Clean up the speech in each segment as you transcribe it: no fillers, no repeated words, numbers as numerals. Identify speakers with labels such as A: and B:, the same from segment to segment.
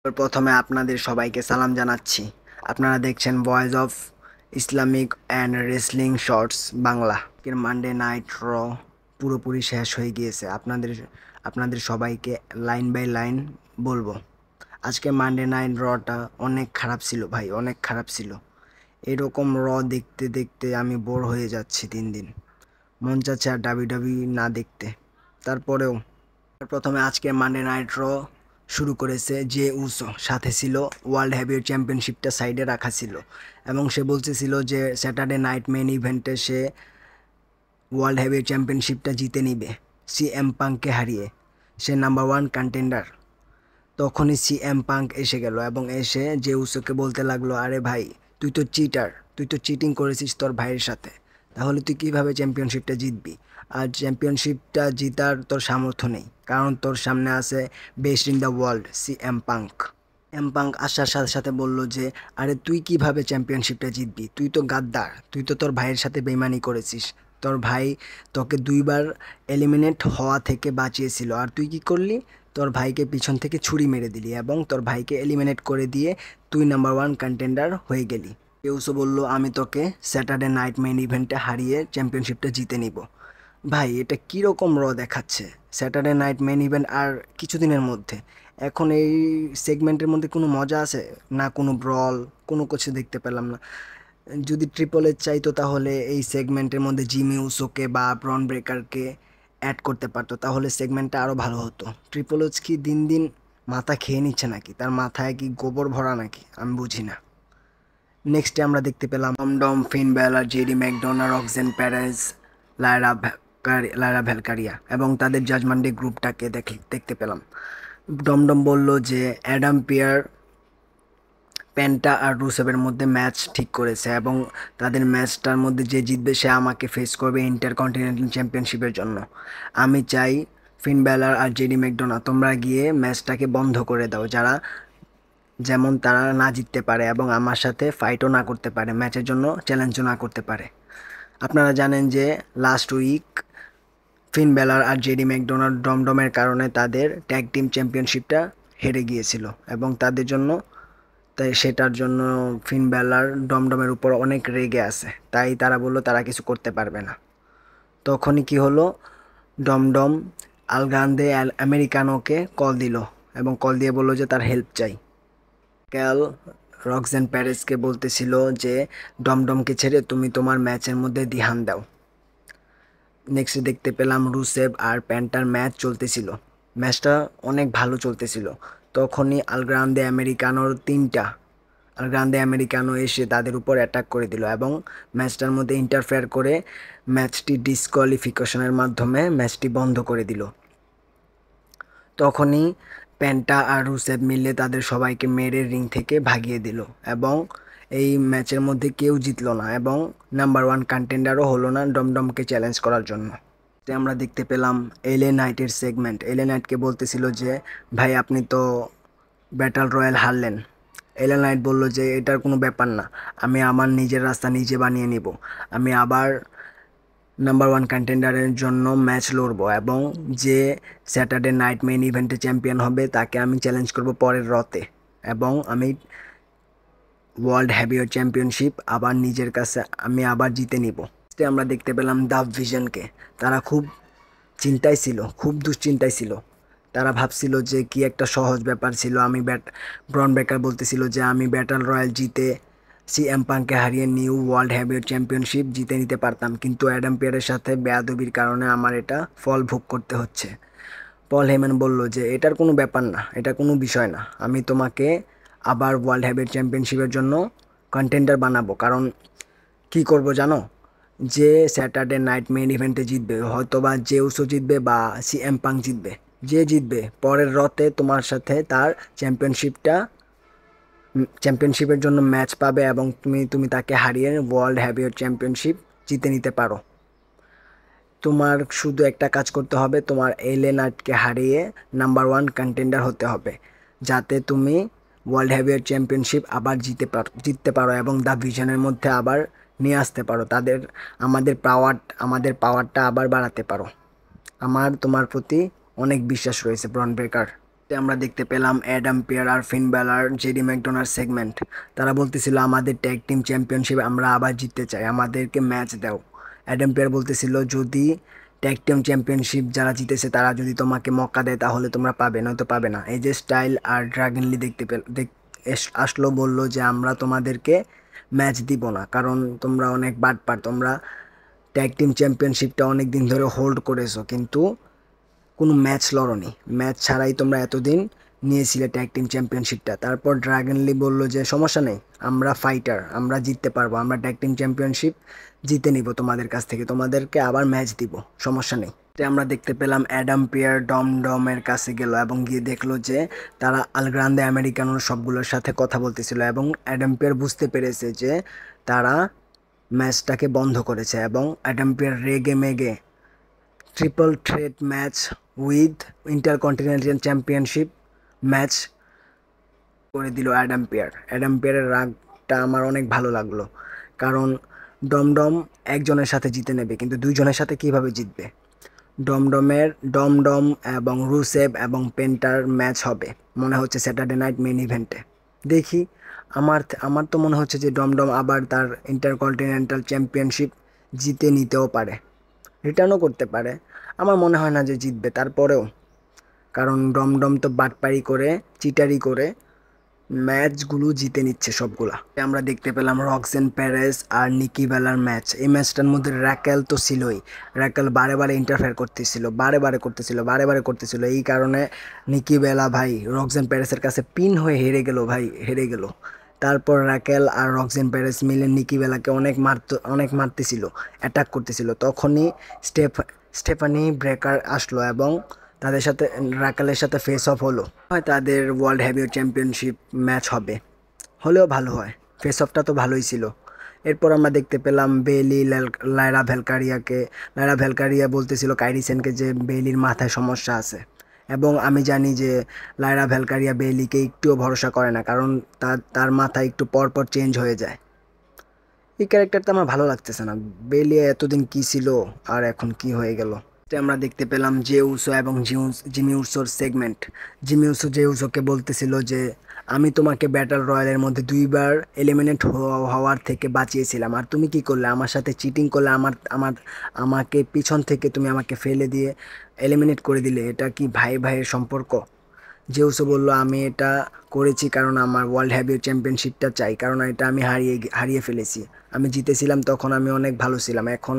A: প্রথমে আপনাদের সবাইকে সালাম জানাচ্ছি। আপনারা দেখছেন voice of Islamic and wrestling shorts Bangla. এর মানডে নাইট পুরোপুরি শেষ হয়ে গিয়েছে। আপনাদের সবাইকে লাইন বাই লাইন বলবো। আজকে মানডে নাইট রটা অনেক খারাপ ছিল ভাই, অনেক খারাপ ছিল। এরকম দেখতে দেখতে আমি বোর হয়ে যাচ্ছি দিন দিন। মন চাচ্ছে আর ডাব্লিউডাব্লিউই না দেখতে। তারপরেও প্রথমে আজকে মানডে নাইট শুরু করেছে যে উসো, সাথে ছিল ওয়ার্ল্ড হেভিওয়েট চ্যাম্পিয়নশিপটা সাইডে রাখা ছিল এবং সে বলতেছিল যে স্যাটারডে নাইট মেন ইভেন্টে সে ওয়ার্ল্ড হেভিওয়েট চ্যাম্পিয়নশিপটা জিতে নিবে সিএম পাঙ্ককে হারিয়ে। সে নাম্বার ওয়ান কন্টেন্ডার। তখনই সিএম পাঙ্ক এসে গেল এবং এসে যে উসোকে বলতে লাগলো, আরে ভাই তুই তো চিটার, তুই তো চিটিং করেছিস তোর ভাইয়ের সাথে, তাহলে তুই কীভাবে চ্যাম্পিয়নশিপটা জিতবি? আর চ্যাম্পিয়নশিপটা জিতার তোর সামর্থ্য নেই, কারণ তোর সামনে আছে best in the world CM Punk. M Punk আসার সাথে সাথে বলল যে, আরে তুই কিভাবে চ্যাম্পিয়নশিপটা জিতবি? তুই তো গাদ্দার, তুই তো তোর ভাইয়ের সাথে বেইমানি করেছিস। তোর ভাই তোকে দুইবার এলিমিনেট হওয়া থেকে বাঁচিয়েছিল, আর তুই কি করলি? তোর ভাইকে পিছন থেকে ছুরি মেরে দিলি এবং তোর ভাইকে এলিমিনেট করে দিয়ে তুই নাম্বার ওয়ান কন্টেন্ডার হয়ে গেলি। কেউসো বলল, আমি তোকে স্যাটারডে নাইট মেইন ইভেন্টে হারিয়ে চ্যাম্পিয়নশিপটা জিতে নিব। ভাই এটা কীরকম দেখাচ্ছে? স্যাটারডে নাইট মেইন ইভেন্ট আর কিছুদিনের মধ্যে। এখন এই সেগমেন্টের মধ্যে কোনো মজা আছে না? কোনো ব্রল, কোনো কিছু দেখতে পেলাম না। যদি ট্রিপল এইচ চাইতো তাহলে এই সেগমেন্টের মধ্যে জিমি উসোকে বা ব্রন ব্রেকারকে অ্যাড করতে পারতো, তাহলে সেগমেন্টটা আরও ভালো হতো। ট্রিপল এইচ কি দিন দিন মাথা খেয়ে নিচ্ছে নাকি? তার মাথায় কি গোবর ভরা নাকি? আমি বুঝি না। নেক্সটে আমরা দেখতে পেলাম ডমডম, ফিন বেলার, জেডি ম্যাকডোনা, রক্সেন প্যারেজ, লায়রা ভ্যালকারিয়া এবং তাদের জাজমেন্টে গ্রুপটাকে দেখতে পেলাম। ডমডম বলল যে অ্যাডাম পিয়ার, পেন্টা আর রুসেভের মধ্যে ম্যাচ ঠিক করেছে এবং তাদের ম্যাচটার মধ্যে যে জিতবে সে আমাকে ফেস করবে ইন্টারকন্টিনেন্টাল চ্যাম্পিয়নশিপের জন্য। আমি চাই ফিন বেলার আর জেডি ম্যাকডোনা তোমরা গিয়ে ম্যাচটাকে বন্ধ করে দাও, যেমন তারা না জিততে পারে এবং আমার সাথে ফাইটও না করতে পারে, ম্যাচের জন্য চ্যালেঞ্জও না করতে পারে। আপনারা জানেন যে লাস্ট উইক ফিন বেলার আর জেডি ম্যাকডোনাল্ড ডমডমের কারণে তাদের ট্যাগ টিম চ্যাম্পিয়নশিপটা হেরে গিয়েছিল এবং তাই সেটার জন্য ফিন বেলার ডমডমের উপর অনেক রেগে আছে। তাই তারা বললো তারা কিছু করতে পারবে না। তখনই কি হলো, ডমডম আলগ্রান্দে আমেরিকানোকে কল দিল এবং কল দিয়ে বললো যে তার হেল্প চাই। ক্যাল রক্সেন প্যারেসকে বলতেছিল যে ডমডমকে ছেড়ে তুমি তোমার ম্যাচের মধ্যে ধ্যান দাও। নেক্সট দেখতে পেলাম রুসেভ আর প্যান্টার ম্যাচ চলতেছিল। ম্যাচটা অনেক ভালো চলতেছিল। তখনই আলগ্রান্দে আমেরিকানো এসে তাদের উপর অ্যাটাক করে দিল এবং ম্যাচটার মধ্যে ইন্টারফেয়ার করে ম্যাচটি ডিসকোয়ালিফিকেশনের মাধ্যমে ম্যাচটি বন্ধ করে দিল। তখনই প্যান্টা আর রুসেভ মিলে তাদের সবাইকে মেরে রিং থেকে ভাগিয়ে দিল এবং এই ম্যাচের মধ্যে কেউ জিতলো না এবং নাম্বার ওয়ান কন্টেন্ডারও হলো না ডমডমকে চ্যালেঞ্জ করার জন্য। আমরা দেখতে পেলাম এলএ নাইটের সেগমেন্ট। এলএ নাইটকে বলতেছিল যে ভাই আপনি তো ব্যাটল রয়্যাল হারলেন। এলএ নাইট বলল যে এটার কোনো ব্যাপার না, আমি আমার নিজের রাস্তা নিজে বানিয়ে নিব। আমি আবার নাম্বার ওয়ান কন্টেন্ডারের জন্য ম্যাচ লড়বো এবং যে স্যাটারডে নাইট মেইন ইভেন্টে চ্যাম্পিয়ন হবে তাকে আমি চ্যালেঞ্জ করব পরের রতে এবং আমি ওয়ার্ল্ড হেভিওয়েট চ্যাম্পিয়নশিপ আবার নিজের কাছে আমি আবার জিতে নিব। আমরা দেখতে পেলাম দ্য ভিশনকে। তারা খুব চিন্তায় ছিল, খুব দুশ্চিন্তায় ছিল। তারা ভাবছিল যে কি একটা সহজ ব্যাপার ছিল। ব্রন ব্রেকার বলতেছিল যে আমি ব্যাটল রয়্যাল জিতে সিএম পাঙ্ককে হারিয়ে নিউ ওয়ার্ল্ড হেভিওয়েট চ্যাম্পিয়নশিপ জিতে নিতে পারতাম, কিন্তু অ্যাডাম পিয়ারের সাথে বেয়াদবির কারণে আমার এটা ফল ভোগ করতে হচ্ছে। পল হেমান বলল যে এটার কোনো ব্যাপার না, এটা কোনো বিষয় না, আমি তোমাকে আবার ওয়ার্ল্ড হেভিওয়েট চ্যাম্পিয়নশিপের জন্য কন্টেন্ডার বানাবো। কারণ কি করব জানো, যে স্যাটারডে নাইট মেইন ইভেন্টে জিতবে, হয়তোবা যে উসো জিতবে বা সিএম পাঙ্ক জিতবে, যে জিতবে পরের রতে তোমার সাথে তার চ্যাম্পিয়নশিপের জন্য ম্যাচ পাবে এবং তুমি তাকে হারিয়ে ওয়ার্ল্ড হেভিওয়েট চ্যাম্পিয়নশিপ জিতে নিতে পারো। তোমার শুধু একটা কাজ করতে হবে, তোমার এলএ নাইটকে হারিয়ে নাম্বার ওয়ান কন্টেন্ডার হতে হবে, যাতে তুমি ওয়ার্ল্ড হেভিওয়েট চ্যাম্পিয়নশিপ আবার জিততে পারো এবং দ্য ভিশনের মধ্যে আবার নিয়ে আসতে পারো, আমাদের পাওয়ারটা আবার বাড়াতে পারো। আমার তোমার প্রতি অনেক বিশ্বাস রয়েছে ব্রন ব্রেকার। আমরা দেখতে পেলাম অ্যাডাম পেয়ার আর ফিন ব্যালার জেডি ম্যাকডোনাল্ড সেগমেন্ট। তারা বলতেছিল আমাদের ট্যাগ টিম চ্যাম্পিয়নশিপ আমরা আবার জিততে চাই, আমাদেরকে ম্যাচ দাও। অ্যাডাম পেয়ার বলতেছিল যদি ট্যাগ টিম চ্যাম্পিয়নশিপ যারা জিতেছে তারা যদি তোমাকে মক্কা দেয় তাহলে তোমরা পাবে, নয়তো পাবে না। এই যে স্টাইল আর ড্রাগনলি আসলো, বললো যে আমরা তোমাদেরকে ম্যাচ দিব না, কারণ তোমরা অনেক বাটপার, তোমরা ট্যাগ টিম চ্যাম্পিয়নশিপটা অনেক দিন ধরে হোল্ড করেছো কিন্তু কোনো ম্যাচ লড়নি, ম্যাচ ছাড়াই তোমরা এতদিন নিয়েছিলে ট্যাগ টিম চ্যাম্পিয়নশিপটা। তারপর ড্রাগনলি বলল যে সমস্যা নেই, আমরা ফাইটার, আমরা জিততে পারবো, আমরা ট্যাগ টিম চ্যাম্পিয়নশিপ জিতে নিব তোমাদের কাছ থেকে, তোমাদেরকে আবার ম্যাচ দিব, সমস্যা নেই। তো আমরা দেখতে পেলাম অ্যাডাম পেয়ার ডমের কাছে গেল এবং গিয়ে দেখলো যে তারা আল গ্রান্দে আমেরিকানোর সবগুলোর সাথে কথা বলতেছিল এবং অ্যাডাম পেয়ার বুঝতে পেরেছে যে তারা ম্যাচটাকে বন্ধ করেছে এবং অ্যাডাম পেয়ার রেগে মেগে triple threat match with intercontinental championship match করে দিল অ্যাডাম পেয়ার। অ্যাডাম পেয়ারের রাগটা আমার অনেক ভালো লাগলো, কারণ ডমডম একজনের সাথে জিতে নেবে কিন্তু দুইজনের সাথে কিভাবে জিতবে। ডমডম এবং রুসেভ এবং পেন্টার ম্যাচ হবে মনে হচ্ছে স্যাটারডে নাইট মেন ইভেন্টে। দেখি, আমার আমার তো মনে হচ্ছে যে ডমডম আবার তার ইন্টারকন্টিনেন্টাল চ্যাম্পিয়নশিপ জিতে নিতেও পারে, রিটার্নও করতে পারে। আমার মনে হয় না যে জিতবে তারপরেও, কারণ ডমডম তো বাটপারি করে চিটারি করে ম্যাচগুলো জিতে নিচ্ছে সবগুলা। আমরা দেখতে পেলাম রক্সেন প্যারেস আর নিকি বেলার ম্যাচ। এই ম্যাচটার মধ্যে র্যাকেল তো ছিলই, র্যাকেল বারে বারে ইন্টারফেয়ার বারে বারে করতেছিল, এই কারণে নিকি বেলা ভাই রক্সেন প্যারেসের কাছে পিন হয়ে হেরে গেল ভাই, হেরে গেল। তারপর র্যাকেল আর রক্সেন প্যারেস মিলে নিকি বেলাকে অনেক মারতেছিল, অ্যাটাক করতেছিল, তখনই স্টেফানি ব্রেকার আসলো এবং তাদের সাথে র্যাকেলের সাথে ফেস অফ হলো। হয় তাদের ওয়ার্ল্ড হেভিওয়েট চ্যাম্পিয়নশিপ ম্যাচ হবে, হলেও ভালো হয়, ফেস অফটা তো ভালোই ছিল। এরপর আমরা দেখতে পেলাম বেইলি লায়রা ভ্যালকারিয়া বলতেছিল কাইরি সেনকে যে বেইলির মাথায় সমস্যা আছে, এবং আমি জানি যে লায়রা ভ্যালকারিয়া বেইলিকে একটুও ভরসা করে না, কারণ তার মাথা একটু পরপর চেঞ্জ হয়ে যায়। এই ক্যারেক্টারটা আমার ভালো লাগতেছে না, বেইলি এতদিন কি ছিল আর এখন কি হয়ে গেল। আমরা দেখতে পেলাম জে উসো এবং জিমি উসোর সেগমেন্ট। জিমি উসো জে উসোকে বলতেছিল যে আমি তোমাকে ব্যাটল রয়্যালের মধ্যে দুইবার এলিমিনেট হওয়ার থেকে বাঁচিয়েছিলাম, আর তুমি কি করলে, আমার সাথে চিটিং করলে, আমাকে পিছন থেকে তুমি আমাকে ফেলে দিয়ে এলিমিনেট করে দিলে, এটা কি ভাই ভাইয়ের সম্পর্ক? জে উসো বললো আমি এটা করেছি কারণ আমার ওয়ার্ল্ড হেভিওয়েট চ্যাম্পিয়নশিপটা চাই, কারণ এটা আমি হারিয়ে ফেলেছি। আমি জিতেছিলাম তখন আমি অনেক ভালো ছিলাম, এখন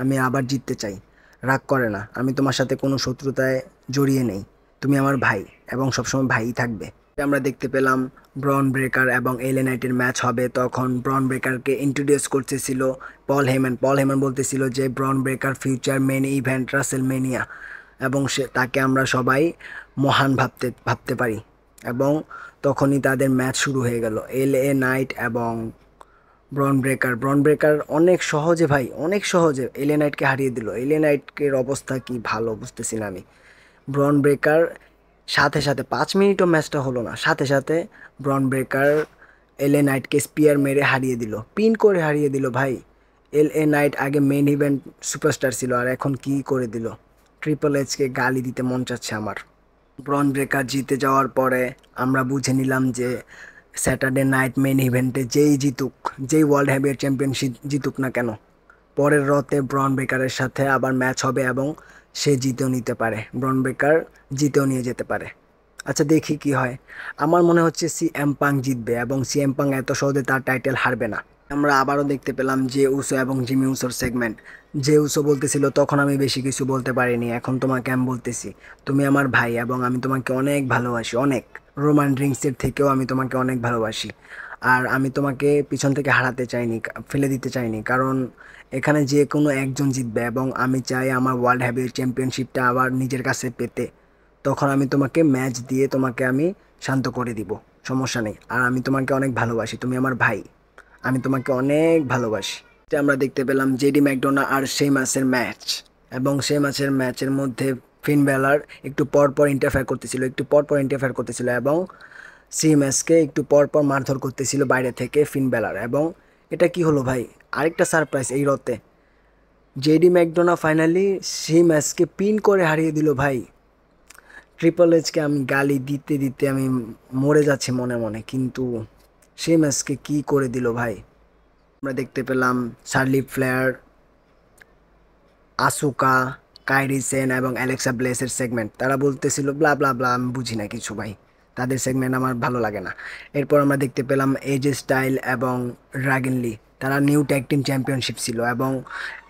A: আমি আবার জিততে চাই। রাগ করে না, আমি তোমার সাথে কোনো শত্রুতায় জড়িয়ে নেই, তুমি আমার ভাই এবং সবসময় ভাইই থাকবে। আমরা দেখতে পেলাম ব্রন ব্রেকার এবং এলে নাইটের ম্যাচ হবে, তখন ব্রন ব্রেকারকে ইন্ট্রোডিউস করতেছিল পল হেমন বলতেছিল যে Bron Breakker future main event WrestleMania, এবং তাকে আমরা সবাই মহান ভাবতে পারি। এবং তখনই তাদের ম্যাচ শুরু হয়ে গেল, নাইট এবং ব্রন ব্রেকার অনেক সহজে ভাই, অনেক সহজে এলে নাইটকে হারিয়ে দিল। এলে নাইটের অবস্থা কি ভালো বুঝতেছি না আমি। ব্রন ব্রেকার সাথে সাথে 5 মিনিটও ম্যাচটা হলো না, সাথে সাথে ব্রন ব্রেকার নাইটকে স্পিয়ার মেরে হারিয়ে দিল, পিন করে হারিয়ে দিল ভাই। নাইট আগে মেন ইভেন্ট সুপারস্টার ছিল আর এখন কি করে দিল। ট্রিপল এইচকে গালি দিতে মন চাচ্ছে আমার। ব্রন ব্রেকার জিতে যাওয়ার পরে আমরা বুঝে নিলাম যে স্যাটারডে নাইট মেন ইভেন্টে যেই ওয়ার্ল্ড হেভিওয়েট চ্যাম্পিয়নশিপ জিতুক না কেন, পরের রতে ব্রন ব্রেকারের সাথে আবার ম্যাচ হবে এবং সে জিতেও নিতে পারে, ব্রন ব্রেকার জিতেও নিয়ে যেতে পারে। আচ্ছা দেখি কি হয়, আমার মনে হচ্ছে সিএম পাং জিতবে এবং সিএম পাং এত সহজে তার টাইটেল হারবে না। আমরা আবারও দেখতে পেলাম জে উসো এবং জিমি উসোর সেগমেন্ট। জে উসো বলতেছিল তখন আমি বেশি কিছু বলতে পারিনি, এখন তোমাকে আমি বলতেছি, তুমি আমার ভাই এবং আমি তোমাকে অনেক ভালোবাসি, অনেক, রোমান ড্রিঙ্কসের থেকেও আমি তোমাকে অনেক ভালোবাসি। আর আমি তোমাকে পিছন থেকে হারাতে চাইনি, ফেলে দিতে চাইনি, কারণ এখানে যে কোনো একজন জিতবে এবং আমি চাই আমার ওয়ার্ল্ড হেভিওয়েট চ্যাম্পিয়নশিপটা আবার নিজের কাছে পেতে। তখন আমি তোমাকে ম্যাচ দিয়ে তোমাকে আমি শান্ত করে দিব, সমস্যা নেই। আর আমি তোমাকে অনেক ভালোবাসি, তুমি আমার ভাই, আমি তোমাকে অনেক ভালোবাসি। আমরা দেখতে পেলাম জেডি ম্যাকডোনা আর শেমাসের ম্যাচ, এবং শেমাসের ম্যাচের মধ্যে ফিন ব্যালার একটু পরপর ইন্টারফেয়ার করতেছিল এবং সিএমএসকে একটু পরপর মারধর করতেছিল বাইরে থেকে ফিন ব্যালার। এবং এটা কি হলো ভাই, আরেকটা সারপ্রাইজ এই রতে, জেডি ম্যাকডোনা ফাইনালি সিএমএসকে পিন করে হারিয়ে দিল ভাই। ট্রিপল এইচকে আমি গালি দিতে দিতে আমি মরে যাচ্ছি মনে মনে, কিন্তু সেই ম্যাচকে কি করে দিল ভাই। আমরা দেখতে পেলাম চার্লি ফ্লেয়ার, আসুকা, কাইরি সেন এবং অ্যালেক্সা ব্লেসের সেগমেন্ট। তারা বলতেছিল ব্লা ব্লা ব্লা, আমি বুঝি না কিছু ভাই, তাদের সেগমেন্ট আমার ভালো লাগে না। এরপর আমরা দেখতে পেলাম এজে স্টাইল এবং ড্রাগন লি, তারা নিউ ট্যাগ টিম চ্যাম্পিয়নশিপ ছিল এবং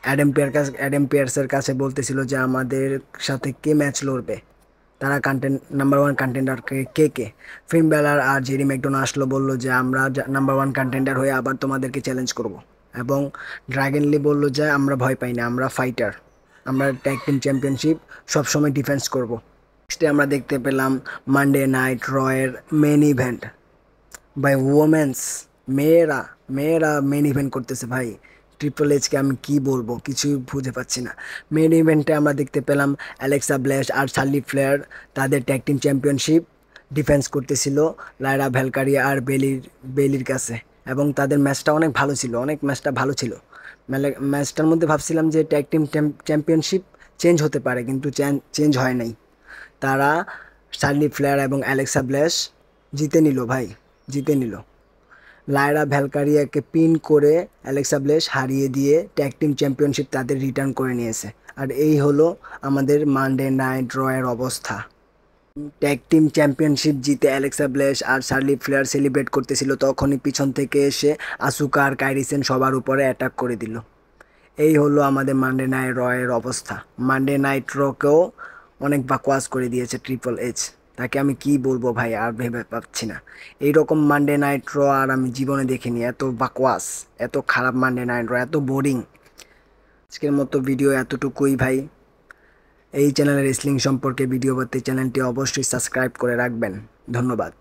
A: অ্যাডাম পিয়ার্সের কাছে বলতেছিল যে আমাদের সাথে কে ম্যাচ লড়বে, তারা নাম্বার ওয়ান কন্টেন্ডার কে কে। ফিন বেলার আর জেরি ম্যাকডোনা আসলো, বললো যে আমরা নাম্বার ওয়ান কন্টেন্ডার হয়ে আবার তোমাদেরকে চ্যালেঞ্জ করব। এবং ড্রাগন লি বললো যে আমরা ভয় পাই না, আমরা ফাইটার, আমরা ট্যাগ টিম চ্যাম্পিয়নশিপ সবসময় ডিফেন্স করব। নেক্সটে আমরা দেখতে পেলাম মানডে নাইট রয়ের মেন ইভেন্ট, ভাই ওমেন্স, মেয়েরা মেয়েরা মেন ইভেন্ট করতেছে ভাই। ট্রিপল এইচকে আমি কি বলবো, কিছুই বুঝে পাচ্ছি না। মেন ইভেন্টে আমরা দেখতে পেলাম অ্যালেক্সা ব্লেস আর চার্লি ফ্লেয়ার তাদের ট্যাগ টিম চ্যাম্পিয়নশিপ ডিফেন্স করতেছিল লায়রা ভ্যালকারিয়া আর বেলির কাছে, এবং তাদের ম্যাচটা অনেক ভালো ছিল, অনেক ম্যাচটা ভালো ছিল। ম্যাচটার মধ্যে ভাবছিলাম যে ট্যাগ টিম চ্যাম্পিয়নশিপ চেঞ্জ হতে পারে, কিন্তু চেঞ্জ হয় নাই। তারা চার্লি ফ্লেয়ার এবং অ্যালেক্সা ব্লেস জিতে নিল ভাই, জিতে নিল। লায়রা ভ্যালকারিয়াকে পিন করে অ্যালেক্সা ব্লেস হারিয়ে দিয়ে ট্যাগ টিম চ্যাম্পিয়নশিপ তাদের রিটার্ন করে নিয়েছে। আর এই হলো আমাদের মানডে নাইট রয়ের অবস্থা। ট্যাগ টিম চ্যাম্পিয়নশিপ জিতে অ্যালেক্সা ব্লেস আর চার্লি ফ্লেয়ার সেলিব্রেট করতেছিল, তখনই পিছন থেকে এসে আসুকা আর কাইরিসেন সবার উপরে অ্যাটাক করে দিল। এই হলো আমাদের মানডে নাইট রয়ের অবস্থা। মানডে নাইট রকেও অনেক বাকওয়াস করে দিয়েছে ট্রিপল এইচ, তাকে আমি কি বলবো ভাই, আর ভেবে পাচ্ছি না। এইরকম মানডে নাইট র আর আমি জীবনে দেখিনি, এত বাকওয়াস, এত খারাপ মানডে নাইট র, এত বোরিং। আজকের মতো ভিডিও এতটুকুই ভাই। এই চ্যানেলের রেসলিং সম্পর্কে ভিডিও পেতে চ্যানেলটি অবশ্যই সাবস্ক্রাইব করে রাখবেন। ধন্যবাদ।